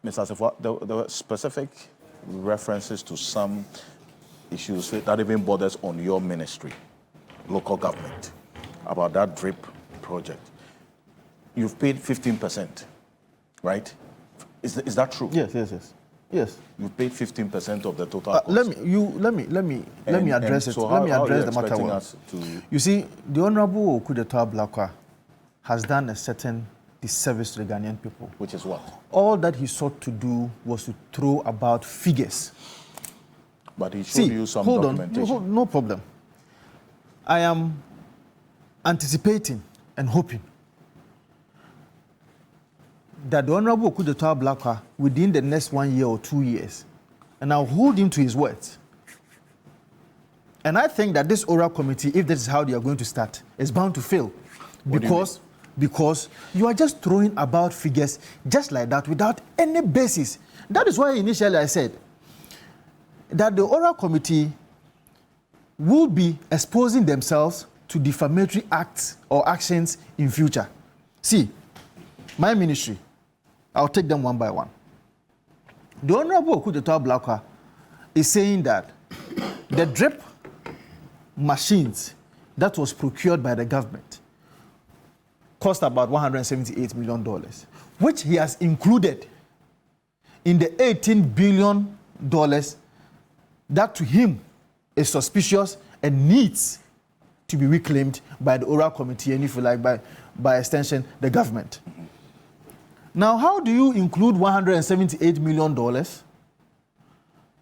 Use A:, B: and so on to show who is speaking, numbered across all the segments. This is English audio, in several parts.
A: Mr. Assafuah, there were specific references to some issues that even borders on your ministry, local government, about that DRIP project. You've paid 15%, right? Is that true?
B: Yes.
A: You paid 15% of the total cost.
B: Let me address it. Let me address the matter well. You see, the Honorable Okudzeto Ablakwa has done a certain disservice to the Ghanaian people.
A: Which is what?
B: All that he sought to do was to throw about figures.
A: But he showed you some documentation.
B: No problem. I am anticipating and hoping that the Honorable Okudzeto Ablakwa, within the next 1 year or 2 years, and I'll hold him to his words. And I think that this oral committee, if this is how they are going to start, is bound to fail. Because you are just throwing about figures just like that without any basis. That is why initially I said that the oral committee will be exposing themselves to defamatory acts or actions in future. See, my ministry, I'll take them one by one. The Honorable Okudzeto Ablakwa is saying that the DRIP machines that was procured by the government cost about $178 million, which he has included in the $18 billion that to him is suspicious and needs to be reclaimed by the oral committee and, if you like, by extension, the government. Now, how do you include $178 million,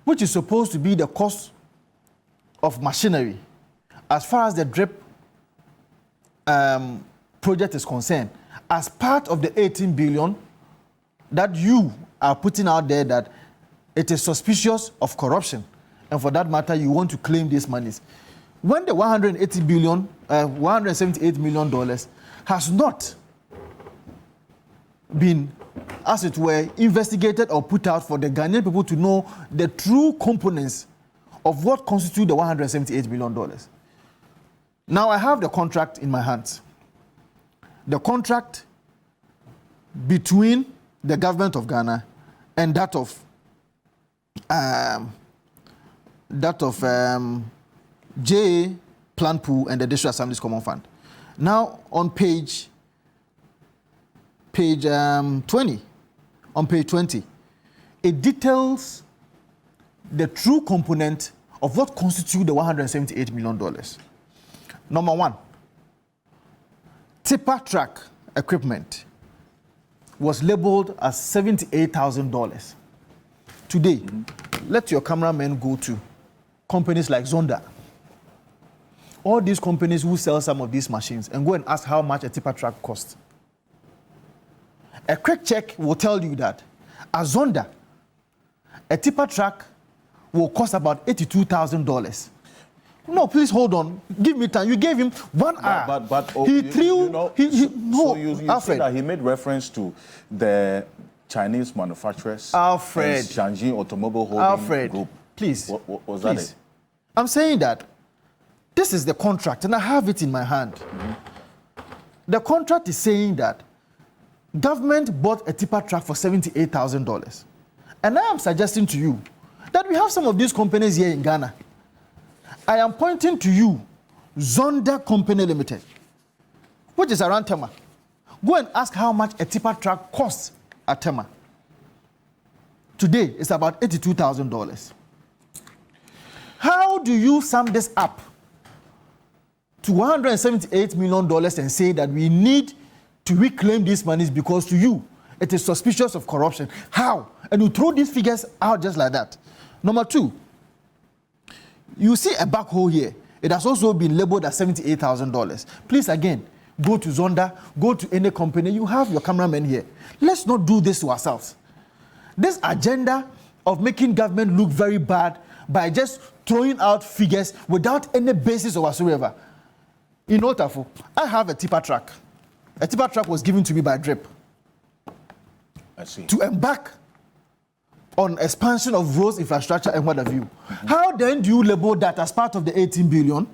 B: which is supposed to be the cost of machinery, as far as the DRIP project is concerned, as part of the 18 billion that you are putting out there that it is suspicious of corruption, and for that matter, you want to claim these monies? When the $178 million has not been, as it were, investigated or put out for the Ghanaian people to know the true components of what constitutes the $178 million. Now I have the contract in my hands. The contract between the government of Ghana and that of JA Plan Pool and the District Assembly's Common Fund. Now on page 20, it details the true component of what constitutes the $178 million. Number one, tipper track equipment was labeled as $78,000. Today, let your cameraman go to companies like Zonda, all these companies who sell some of these machines, and go and ask how much a tipper track costs. A quick check will tell you that at Zonda, a tipper track will cost about $82,000. No, please hold on. Give me time. You gave him 1 hour.
A: But
B: he threw.
A: So you said that he made reference to the Chinese manufacturers.
B: Alfred.
A: Tianjin Automobile Holding Group.
B: Please.
A: What was that? It?
B: I'm saying that this is the contract, and I have it in my hand. The contract is saying that government bought a tipper truck for $78,000. And I am suggesting to you that we have some of these companies here in Ghana. I am pointing to you, Zonda Company Limited, which is around Tema. Go and ask how much a tipper truck costs at Tema. Today, it's about $82,000. How do you sum this up to $178 million and say that we need to reclaim these monies because to you, it is suspicious of corruption? How? And you throw these figures out just like that. Number two, you see a backhoe here. It has also been labeled as $78,000. Please, again, go to Zonda, go to any company. You have your cameraman here. Let's not do this to ourselves. This agenda of making government look very bad by just throwing out figures without any basis whatsoever. In Otafu, I have a tipper truck. A tipper truck was given to me by DRIP.
A: I see. To
B: embark on expansion of roads infrastructure and what have you. How then do you label that as part of the 18 billion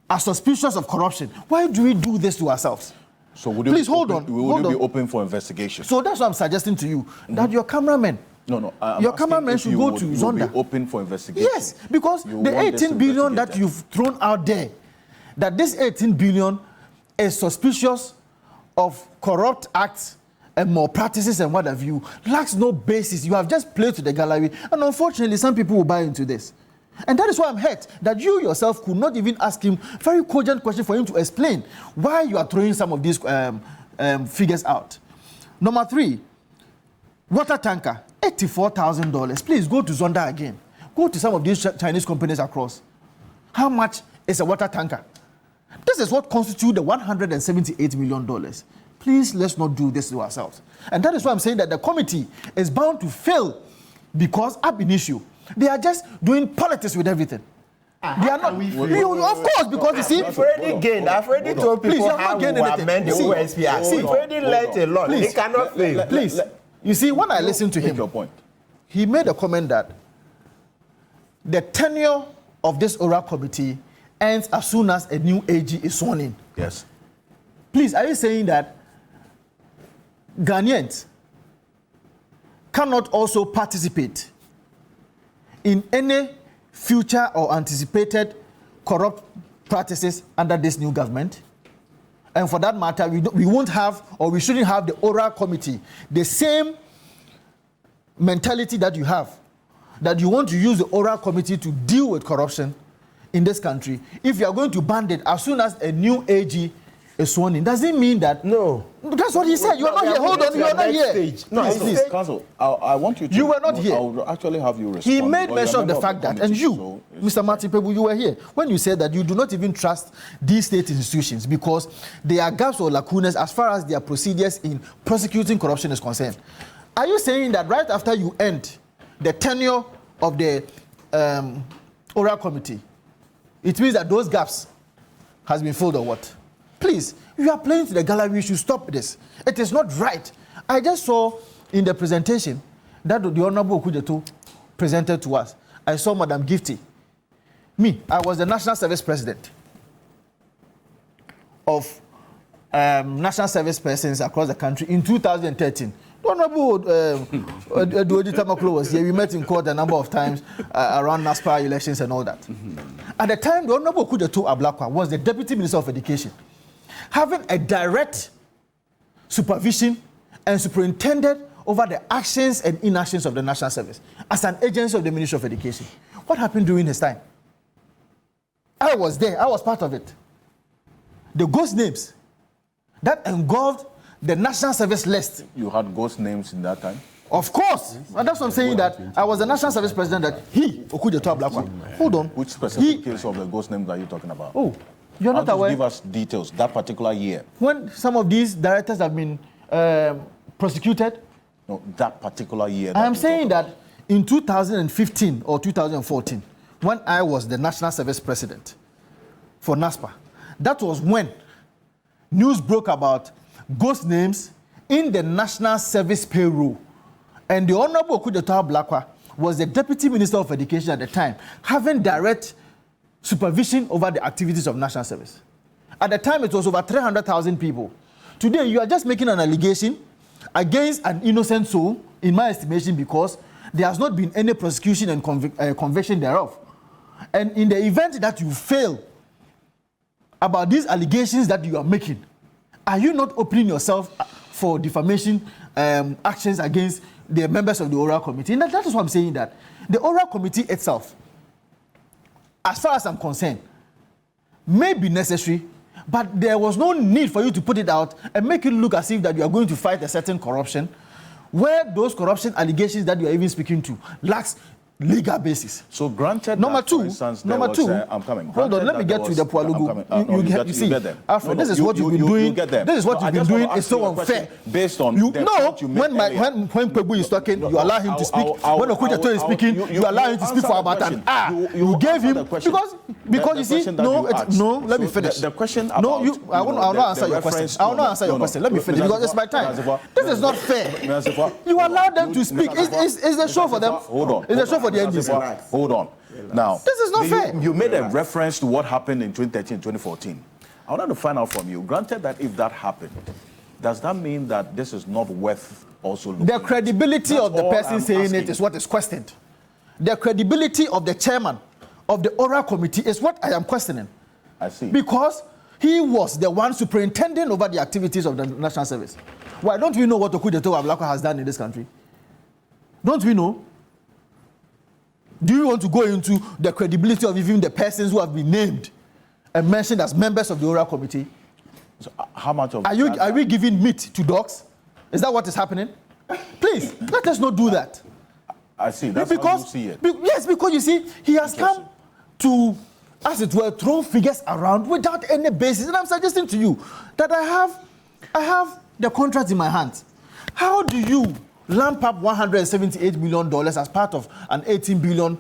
B: as suspicious of corruption? Why do we do this to ourselves?
A: So would you
B: please
A: be
B: hold
A: open,
B: on.
A: Would you be open for investigation?
B: So that's what I'm suggesting to you, that your cameraman.
A: No.
B: Your cameraman should go to Zonda.
A: You would be open for investigation.
B: Yes, because the 18 billion that you've thrown out there, that this 18 billion is suspicious of corrupt acts and more practices and what have you, lacks no basis. You have just played to the gallery, and unfortunately, some people will buy into this. And that is why I'm hurt that you yourself could not even ask him very cogent question for him to explain why you are throwing some of these figures out. Number 3, water tanker, $84,000. Please go to Zonda again. Go to some of these Chinese companies across. How much is a water tanker? This is what constitutes the $178 million. Please, let's not do this to ourselves. And that is why I'm saying that the committee is bound to fail because ab initio, they are just doing politics with everything. They are not. Of course, because you see,
C: I've already gained. I've already told people how we amend the OSPR. We've already learned a lot. They cannot fail.
B: Please, you see, when I listened to him,
A: your point.
B: He made a comment that the tenure of this oral committee ends as soon as a new AG is sworn in.
A: Yes.
B: Please, are you saying that Ghanaians cannot also participate in any future or anticipated corrupt practices under this new government? And for that matter, we won't have, or we shouldn't have, the oral committee the same mentality that you have, that you want to use the oral committee to deal with corruption in this country. If you are going to ban it as soon as a new AG is sworn in, does it mean that?
C: No.
B: That's what he said. You are not here. Hold on. You are not here.
C: No,
B: please.
A: Counsel, I want you to.
B: You were not here.
A: I would actually have you respond.
B: He made mention of the fact that, and you, Mr. Martin Kpebu, you were here when you said that you do not even trust these state institutions because there are gaps or lacunas as far as their procedures in prosecuting corruption is concerned. Are you saying that right after you end the tenure of the oral committee, it means that those gaps has been filled or what? Please, you are playing to the gallery. You should stop this. It is not right. I just saw in the presentation that the Honorable Okujeto presented to us. I saw Madam Gifty. Me, I was the National Service President of National Service persons across the country in 2013. The Honorable Eduoji Tamaklo was here. We met in court a number of times around NASPA elections and all that. At the time, the Honorable Okujeto Ablakwa was the Deputy Minister of Education, having a direct supervision and superintendent over the actions and inactions of the National Service as an agency of the Ministry of Education. What happened during his time? I was there. I was part of it. The ghost names that engulfed the National Service list.
A: You had ghost names in that time?
B: Of course. And that's what I'm saying, that I was the National Service President that he, Okujeto Ablakwa. Hold on.
A: Which specific case of the ghost names are you talking about?
B: Oh, you're not aware.
A: Give us details, that particular year.
B: When some of these directors have been prosecuted?
A: No, that particular year.
B: I am saying that in 2015 or 2014, when I was the National Service President for NASPA, that was when news broke about ghost names in the National Service payroll. And the Honorable Okujeto Ablakwa was the Deputy Minister of Education at the time, having direct supervision over the activities of National Service. At the time, it was over 300,000 people. Today, you are just making an allegation against an innocent soul, in my estimation, because there has not been any prosecution and conviction thereof. And in the event that you fail about these allegations that you are making, are you not opening yourself for defamation actions against the members of the oral committee? And that is what I'm saying, that the oral committee itself, as far as I'm concerned, may be necessary, but there was no need for you to put it out and make it look as if that you are going to fight a certain corruption, where those corruption allegations that you are even speaking to lacks legal basis.
A: So granted,
B: number
A: that,
B: two,
A: for instance,
B: number
A: was,
B: two.
A: I'm coming.
B: Hold on, let me get to the Pualugu. You see, Alfred, this is what you've been doing. This is what you've been doing. It's so unfair.
A: Based on
B: when Kpebu is talking, you allow him to speak. When Okujeto is speaking, you allow him to speak for about an hour. You gave him because you see, no. Let me finish.
A: The question.
B: No, I will not answer your question. I will not answer your question. Let me finish because it's my time. This is not fair. You allow them to speak. Is the show for them?
A: Hold on.
B: Is the show for the NDC?
A: Hold on. Now,
B: this is not fair.
A: You made a reference to what happened in 2013, 2014. I wanted to find out from you, granted that if that happened, does that mean that this is not worth also looking
B: The credibility
A: at?
B: of the person
A: I'm
B: saying
A: asking.
B: it is what is questioned. The credibility of the chairman of the oral committee is what I am questioning.
A: I see.
B: Because he was the one superintending over the activities of the National Service. Why don't we know what Okujeto Ablakwa has done in this country? Don't we know? Do you want to go into the credibility of even the persons who have been named and mentioned as members of the oral committee?
A: So how much of
B: Are we giving meat to dogs? Is that what is happening? Please, let us not do that.
A: I see. That's
B: Because,
A: how you see it.
B: Yes, because you see, he has come to, as it were, throw figures around without any basis. And I'm suggesting to you that I have the contract in my hands. How do you lamp up $178 million as part of an $18 billion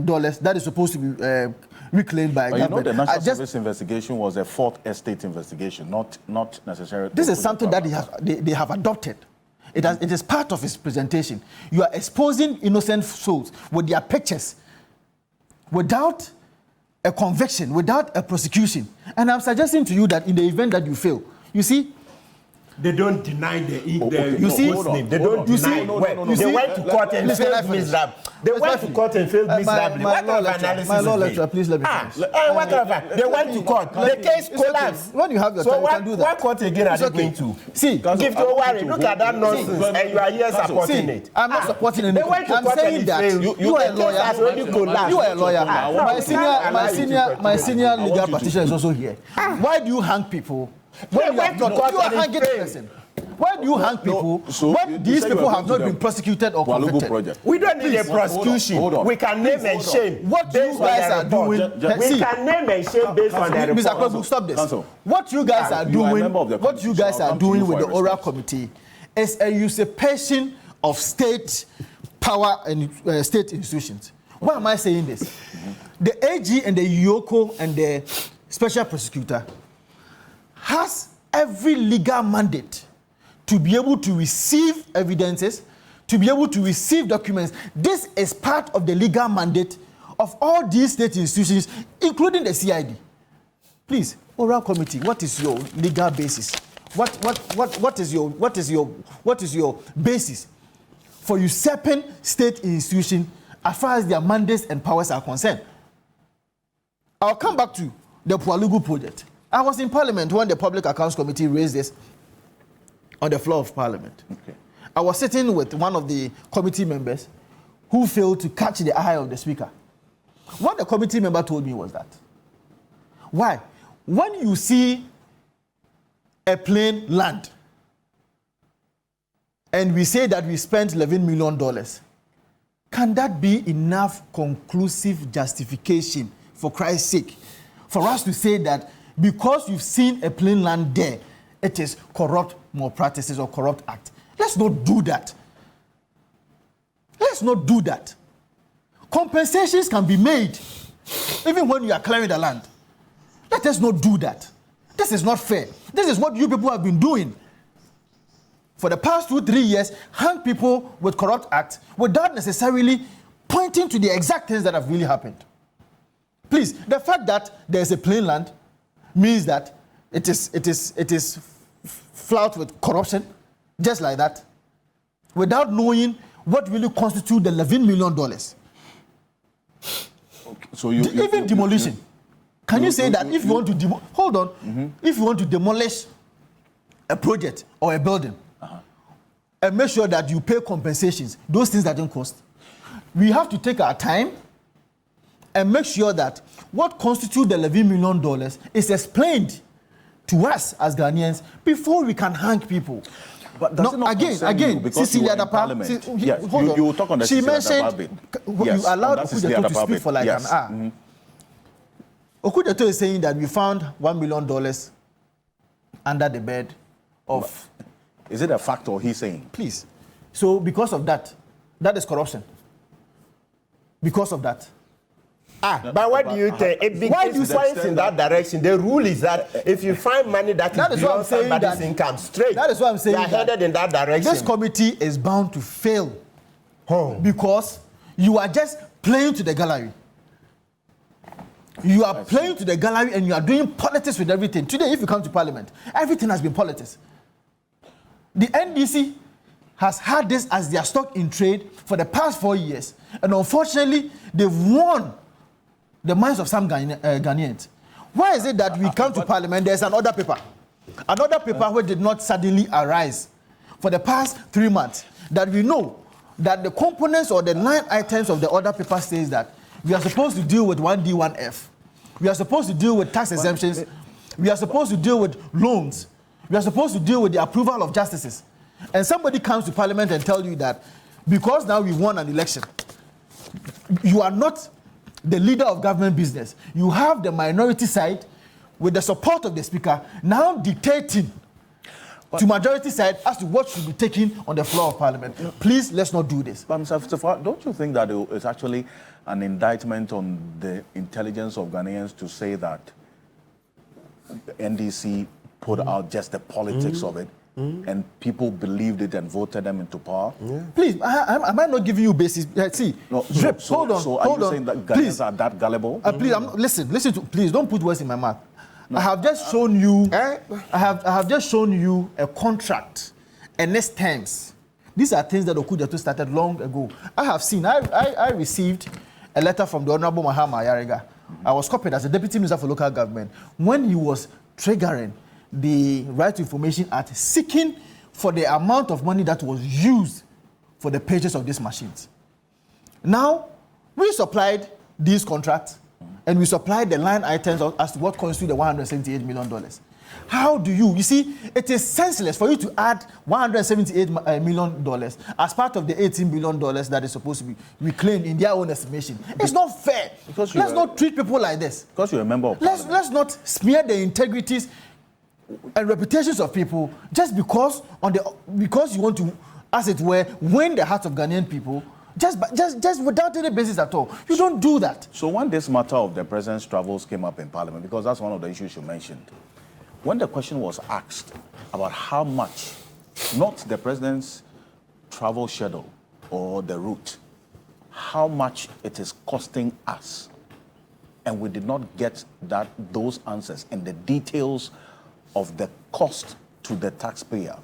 B: dollars that is supposed to be reclaimed by
A: But
B: government?
A: the National Service investigation was a fourth estate investigation, not necessarily.
B: This is something that they have adopted. It is part of his presentation. You are exposing innocent souls with their pictures without a conviction, without a prosecution. And I'm suggesting to you that in the event that you fail, you see,
C: they don't deny
B: you see,
C: they don't deny. They went to court and failed miserably. They went to court and failed miserably. What kind of analysis?
B: My law lecturer, please let me finish.
C: What kind of? They went to court. The case collapsed.
B: When you have your time, you can do that.
C: What court again are they going to?
B: See,
C: give to worry. Look at that nonsense, and you are here supporting it.
B: I'm not supporting anything.
C: They went to
B: I'm
C: court
B: saying
C: and
B: that
C: failed.
B: you are a lawyer. You are a lawyer. My senior legal practitioner is also here. Why do you hang people when you have not? You are hanging the person. Why do you hang people when these people have not been prosecuted or convicted?
C: We don't need a prosecution.
A: Hold on.
C: We can name and shame.
B: What you guys are doing,
C: we can name and shame based on the report.
B: Mr. Kpebu, stop this. What you guys are doing, with the oral committee is a usurpation of state power and state institutions. Why am I saying this? The AG and the Yoko and the special prosecutor has every legal mandate to be able to receive evidences, to be able to receive documents. This is part of the legal mandate of all these state institutions, including the CID. Please, oral committee, what is your legal basis? What is your basis for usurping state institutions as far as their mandates and powers are concerned? I'll come back to the Pualugu project. I was in Parliament when the Public Accounts Committee raised this on the floor of Parliament.
A: Okay.
B: I was sitting with one of the committee members who failed to catch the eye of the speaker. What the committee member told me was that, why? When you see a plane land and we say that we spent $11 million, can that be enough conclusive justification, for Christ's sake, for us to say that because you've seen a plane land there, it is corrupt malpractices or corrupt act? Let's not do that. Let's not do that. Compensations can be made even when you are clearing the land. Let us not do that. This is not fair. This is what you people have been doing for the past 2-3 years, hang people with corrupt acts without necessarily pointing to the exact things that have really happened. Please, the fact that there's a plain land means that it is flouted with corruption, just like that, without knowing what really constitutes the $11 million.
A: Okay. So
B: demolition. Can you say that if you want to if you want to demolish a project or a building, and make sure that you pay compensations, those things that don't cost, we have to take our time and make sure that what constitutes the $11 million is explained to us as Ghanaians before we can hang people.
A: But does it not
B: again, Cecilia Dapa,
A: you will talk on the
B: she
A: Cecilia
B: mentioned,
A: bit.
B: You allowed Okujeto to speak for like an hour. Mm-hmm. Okujeto is saying that we found $1 million under the bed of...
A: Is it a fact or he's saying?
B: Please. So because of that, that is corruption. Because of that.
C: But what do you think? Why do you point in that direction? The rule is that if you find money that is beyond somebody's income straight,
B: that is what I'm saying.
C: You are headed in that direction.
B: This committee is bound to fail because you are just playing to the gallery. You are playing to the gallery and you are doing politics with everything. Today, if you come to Parliament, everything has been politics. The NDC has had this as their stock in trade for the past 4 years. And unfortunately, they've won the minds of some Ghanaians. Why is it that we come to Parliament, there's another paper? Another paper which did not suddenly arise for the past 3 months, that we know that the components or the line items of the other paper says that we are supposed to deal with 1D, 1F. We are supposed to deal with tax exemptions. We are supposed to deal with loans. We are supposed to deal with the approval of justices. And somebody comes to Parliament and tells you that because now we won an election, you are not the leader of government business. You have the minority side with the support of the speaker now dictating to majority side as to what should be taken on the floor of Parliament. Please, let's not do this.
A: But Mr. Assafuah, don't you think that it's actually an indictment on the intelligence of Ghanaians to say that the NDC put out just the politics of it, and people believed it and voted them into power?
B: Please, am I not giving you basis? See,
A: no,
B: Drip, hold on.
A: So are you saying that Ghanaians are that gullible?
B: Please, listen to, please don't put words in my mouth. No. I have just shown you. I have just shown you a contract and its terms. These are things that Okujeto started long ago. I have seen. I received a letter from the Honorable Mahama Ayariga. I was copied as a Deputy Minister for Local Government when he was triggering the Right to Information Act, seeking for the amount of money that was used for the purchase of these machines. Now, we supplied these contracts. And we supplied the line items as to what constitutes the $178 million. How do you see, it is senseless for you to add $178 million as part of the $18 billion that is supposed to be reclaimed in their own estimation. It's not fair. Let's not treat people like this.
A: Because you're a member of Parliament.
B: Let's not smear the integrities and reputations of people just because you want to, as it were, win the hearts of Ghanaian people. Just without any basis at all. You don't do that.
A: So when this matter of the president's travels came up in Parliament, because that's one of the issues you mentioned, when the question was asked about how much, not the president's travel schedule or the route, how much it is costing us, and we did not get those answers and the details of the cost to the taxpayer,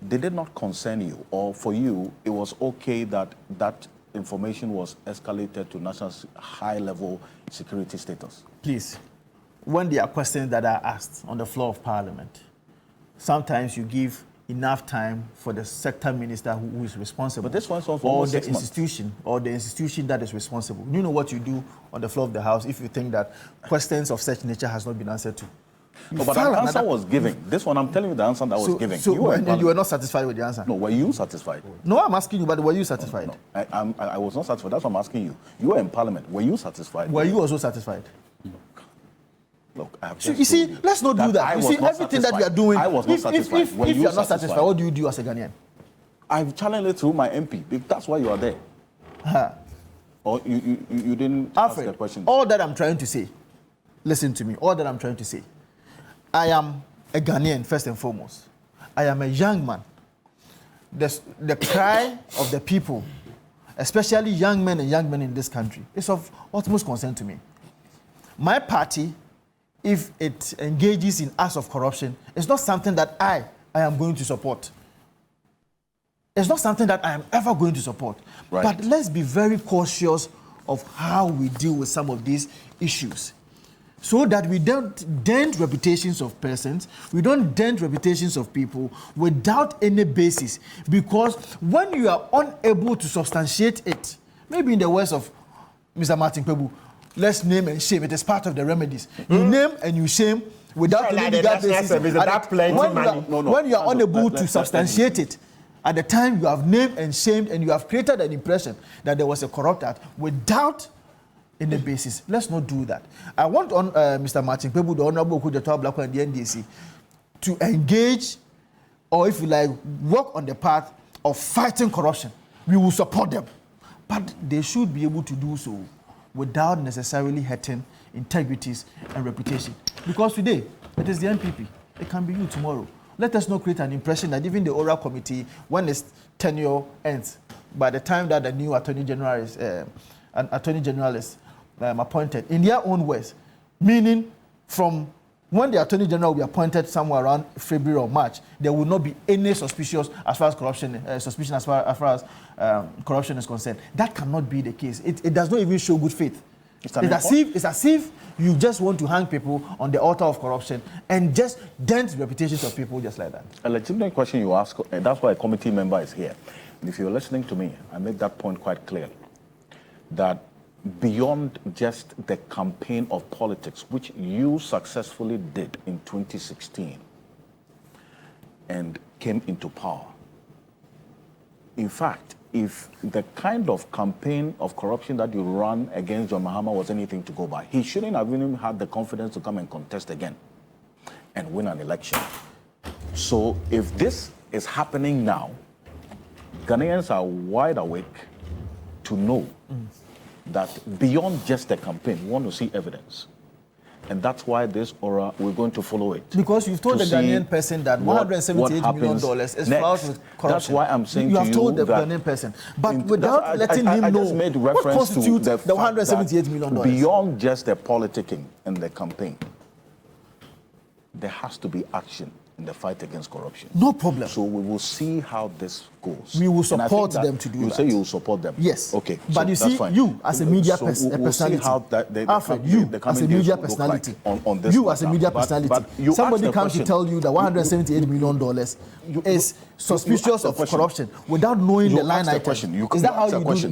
A: did it not concern you, or for you, it was okay that that information was escalated to national high-level security status?
B: Please, when there are questions that are asked on the floor of Parliament, sometimes you give enough time for the sector minister who is responsible,
A: but this one's for
B: or the institution that is responsible. You know what you do on the floor of the House if you think that questions of such nature has not been answered to.
A: No, but the answer was given. This one, I'm telling you the answer that was given.
B: So you were not satisfied with the answer?
A: No, were you satisfied?
B: No, I'm asking you, but were you satisfied?
A: No, I was not satisfied. That's what I'm asking you. You were in Parliament. Were you satisfied?
B: Were you also satisfied?
A: Look, I have
B: you see, let's not do that. You see, everything that we are doing,
A: I was not satisfied.
B: If you are not satisfied, what do you do as a Ghanaian?
A: I've challenged it through my MP. That's why you are there. Or you didn't
B: Alfred,
A: ask the question.
B: All that I'm trying to say, listen to me, all that I'm trying to say, I am a Ghanaian, first and foremost. I am a young man. The cry of the people, especially young men and young women in this country, is of utmost concern to me. My party, if it engages in acts of corruption, is not something that I am going to support. It's not something that I am ever going to support. Right. But let's be very cautious of how we deal with some of these issues, so that we don't dent reputations of persons, we don't dent reputations of people without any basis. Because when you are unable to substantiate it, maybe in the words of Mr. Martin Kpebu, let's name and shame. It is part of the remedies. You name and you shame without any legal basis. When you are unable to substantiate it, at the time you have named and shamed and you have created an impression that there was a corrupt act without in the basis. Let's not do that. I want Mr. Martin Kpebu, the Honorable Okujeto Ablakwa and the NDC to engage, or if you like, work on the path of fighting corruption. We will support them. But they should be able to do so without necessarily hurting integrities and reputation. Because today, it is the NPP. It can be you tomorrow. Let us not create an impression that even the oral committee, when its tenure ends, by the time that the new Attorney General is appointed in their own words, meaning from when the Attorney General will be appointed somewhere around February or March, there will not be any suspicion as far as corruption corruption is concerned. That cannot be the case. It does not even show good faith. It's as if you just want to hang people on the altar of corruption and just dent reputations of people just like that.
A: A legitimate question you ask, and that's why a committee member is here. And if you're listening to me, I made that point quite clearly, that beyond just the campaign of politics, which you successfully did in 2016 and came into power. In fact, if the kind of campaign of corruption that you ran against John Mahama was anything to go by, he shouldn't have even had the confidence to come and contest again and win an election. So if this is happening now, Ghanaians are wide awake to know that beyond just the campaign, we want to see evidence. And that's why this aura, we're going to follow it.
B: Because you've told the Ghanaian person that $178 million is fraught with corruption.
A: That's why I'm saying
B: you
A: to
B: have told the
A: that
B: Ghanaian person. But without letting him know what constitutes the $178 million.
A: Beyond just the politicking and the campaign, there has to be action in the fight against corruption.
B: No problem.
A: So we will see how this goes.
B: We will support them to do that.
A: You say you will support them.
B: Yes.
A: Okay.
B: But you see, you as a media personality, Alfred, you as a media personality, on this you as a media personality, somebody comes to tell you that $178 million is suspicious of corruption without knowing the line item. Is that how you do?